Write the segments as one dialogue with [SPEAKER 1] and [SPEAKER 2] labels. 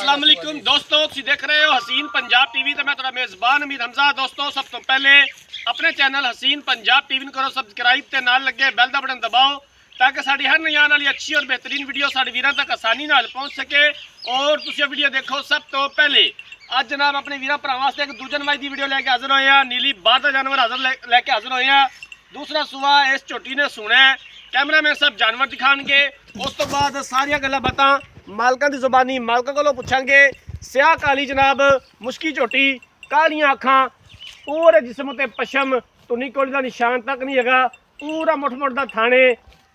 [SPEAKER 1] अस्सलाम वालेकुम दोस्तों, तुसीं देख रहे हो हसीन पंजाब टीवी ते मैं तुहाडा मेज़बान अमीर हमजा। दोस्तों, सब तो पहले अपने चैनल हसीन पंजाब टीवी करो सबसक्राइब ते नाल लगे बैल दा बटन दबाओ ताकि साडी हर नई आने वाली अच्छी और बेहतरीन वीडियो साडे वीरां तक आसानी नाल पहुंच सके और तुसीं वीडियो देखो सब तो पहले। अज जनाब अपने वीरां भरावां वास्ते एक दूजन वाई दी वीडियो लेके हाजिर होए हैं। नीली बार दा जानवर हाजिर लेके हाजिर होए हैं। दूसरा सुआ इस झोटी ने सुना है, कैमरामैन सब जानवर दिखाएंगे। उस तो बाद सारिया गल्लां बातां मालकां दी ज़ुबानी मालकां कोलों पुछांगे। स्याह काली जनाब मुश्की झोटी, कालियां अखां, पूरे जिस्म ते पशम, तुनी कोली दा निशान तक नहीं हैगा, पूरा मुठ मुठ दा थाने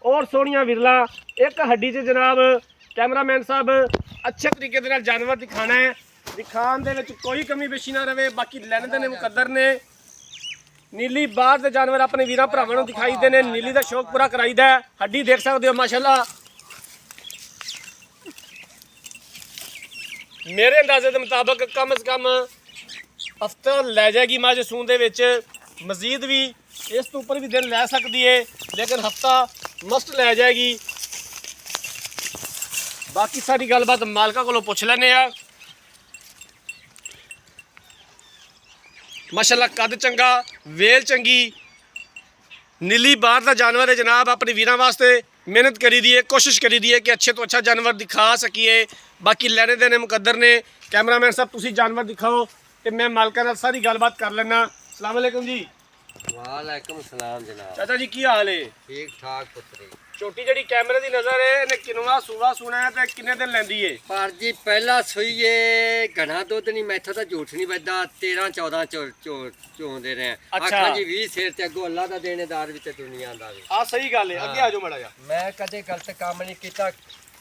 [SPEAKER 1] और सोहणियां विरला एक हड्डी च जनाब। कैमरामैन साहब अच्छे तरीके दे नाल जानवर दिखाना है, दिखाण दे विच कोई कमी पेशी ना रहे। बाकी लैन दे मुकद्दर ने नीली बाहर दे जानवर अपने वीरां भरावां नूं दिखाई दे ने, नीली दा शौक पूरा कराईदा है। हड्डी देख सकते हो माशाअल्लाह, मेरे अंदाजे के मुताबिक कम से कम हफ्ता लै जाएगी मझ सून दे विच। मजीद भी इस तो उपर भी दिन लै सकती है, लेकिन हफ्ता मस्ट लै जाएगी। बाकी सारी गलबात मालका कोलों पुछ लैने आ। माशाअल्लाह कद चंगा, वेल चंगी, नीली बार का जानवर है जनाब। अपने वीरां वास्ते मेहनत करी दी है, कोशिश करी दी है कि अच्छे तो अच्छा जानवर दिखा सकीए। बाकी लैने देने मुकद्दर ने। कैमरामैन साहब तुसी जानवर दिखाओ तो मैं मालका नाल सारी गलबात कर लेना। अस्सलाम वालेकुम जी।
[SPEAKER 2] वालेकुम सलाम जनाब।
[SPEAKER 1] चाचा जी की हाल है?
[SPEAKER 2] ठीक ठाक पुत्री।
[SPEAKER 1] छोटी जड़ी कैमरे की नज़र है, इन्हें किनवा सूवा सुना है तो किन्ने दिन लैंदी है?
[SPEAKER 2] पर जी पहला सुईए घना दुध नहीं, मैथों तो झूठ नहीं बजदा। 13-14 चोंदे रहे।
[SPEAKER 1] अच्छा
[SPEAKER 2] आखा जी 20 सिर ते अगों अल्लाह दा देनेदार भी ते दुनिया दा भी।
[SPEAKER 1] आ सही गल है। अगे आ जाओ माड़ा जा।
[SPEAKER 2] मैं कदे गलत काम नहीं कीता।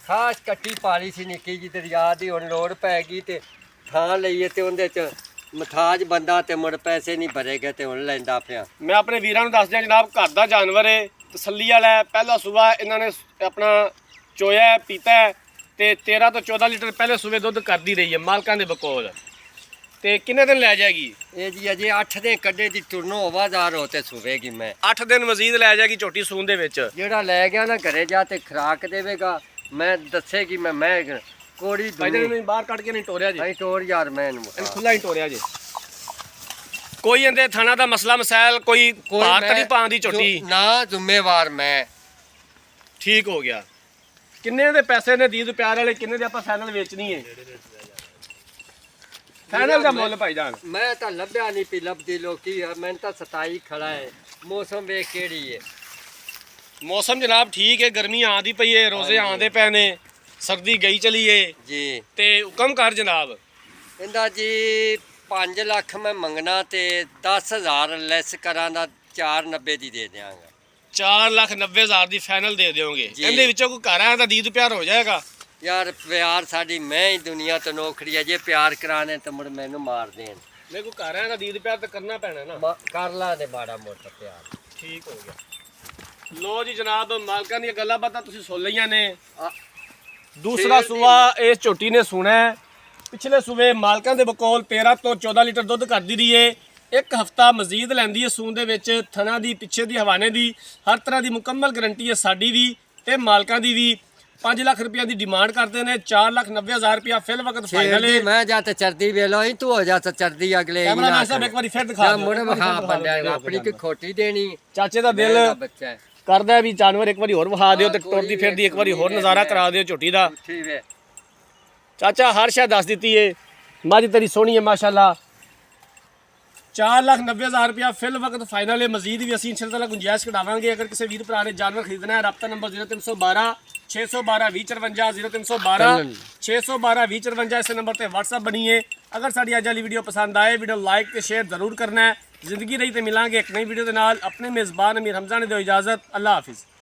[SPEAKER 2] खास कट्टी पाली सी निक्की जी दरिया दी, हुण लोड़ पै गई ते थां लईए ते उहदे च मथाज बंदा ते मुड़ पैसे नहीं भरेगा ते हुण लैंदा पिया।
[SPEAKER 1] मैं अपने वीरां नूं दस दियां जनाब, घर दा जानवर है, तसल्ली वाला है। पहला सूबा इन्होंने अपना चोया है, पीता है ते 13 तो 14 लीटर पहले सूबे दुध करती रही है मालकां दे बकोल। ते किन्ने दिन लै जाएगी?
[SPEAKER 2] ये जी अजे 8 दिन कड्डे दी टुरनो आवाज़ार होते सुवेगी। मैं
[SPEAKER 1] 8 दिन मजीद लै जाएगी झोटी सून दे विच।
[SPEAKER 2] जेड़ा लै गया ना घरे जा ते खुराक देवेगा। मैं दसेगी मैं कोड़ी
[SPEAKER 1] दूनी बाहर कट के नहीं टोरिया जी।
[SPEAKER 2] नहीं टोर यार, मैं
[SPEAKER 1] खुला ही टोरिया जी। कोई इंदे थाना दा मसला मसाइल कोई भार तो नहीं पांदी झोटी
[SPEAKER 2] ना? जिम्मेवार मैं।
[SPEAKER 1] ठीक हो गया। किन्ने दे पैसे ने दीद प्यार वाले, किन्ने दे आपां फाइनल बेचनी है? फाइनल दा मुੱਲ भाईजान
[SPEAKER 2] मैं तो लभ्या नहीं पी लभदी लोकी। मैं तो 27 खड़ा है। मौसम वेख केड़ी है?
[SPEAKER 1] मौसम जनाब ठीक है, गर्मी आंदी पई है, रोजे आंदे पे ने, सर्दी गई चली है
[SPEAKER 2] जी।
[SPEAKER 1] ते हुक्म कर जनाब।
[SPEAKER 2] इंदा जी 5 लाख मैं मंगना ते 10,000 लेस करा दा 490 दी दे देंगा।
[SPEAKER 1] 4,90,000 दी फाइनल दे दोगे? इहदे विचों कोई घर आया तां दीद प्यार हो जाएगा?
[SPEAKER 2] यार प्यार साडी मैं ही दुनिया तो नौकरी है, जे प्यार कराने तो मुड़ मैनू मार देन।
[SPEAKER 1] मेरे को घर आया तां दीद प्यार तो करना पैना ना।
[SPEAKER 2] कर ला दे माड़ा मोटा प्यार।
[SPEAKER 1] ठीक हो गया। लो जी जनाब, मालकां दी गल्लां बातां तुसीं सुन लईआं ने। दूसरा सूआ इस झोटी ने सुना है। पिछले सूबे मालकां दे बकोल 13 तो 14 लीटर दुध करदी रही है। एक हफ्ता मजीद लैंदी है सून दे विच। थना दी, पिछे दी, हवाने दी हर तरह की मुकम्मल गारंटी है साडी भी ते मालकां दी भी। 5 लाख रुपया की डिमांड करते हैं। 4,90,000 रुपया फिल वक्त फाइनल है।
[SPEAKER 2] मैं जा ते चरदी वेलो ही तू हो जा ते चरदी अगले
[SPEAKER 1] कैमरामैन साहब एक बार फिर दिखा दो।
[SPEAKER 2] मुड़ वखा बंदे अपनी की खोटी देनी।
[SPEAKER 1] चाचे दा दिल
[SPEAKER 2] बच्चा है
[SPEAKER 1] करदा है भी जानवर एक बार होर वहा दिओ ते टुरदी फिरदी एक बार होर नज़ारा करा दिओ झोटी दा।
[SPEAKER 2] ठीक है
[SPEAKER 1] चाचा, हर शय दस दी है। मझ तेरी सोहनी है माशाअल्लाह। 4,90,000 रुपया फिल वक्त फाइनल है। मजीद भी असीं इंशाअल्लाह गुंजाइश कढ़ावांगे। अगर किसी वीर भरा ने जानवर खरीदना है, रब्ता नंबर 0312 612 2054 0312 612 2054 इस नंबर पर व्हाट्सअप बनी है। अगर साड़ी अज वाली वीडियो पसंद आए, वीडियो लाइक तो शेयर जरूर करना है। जिंदगी रही तो मिलांगे एक नई वीडियो के नाल। अपने मेज़बान अमीर हमजा ने दो इजाज़त। अल्लाह हाफिज़।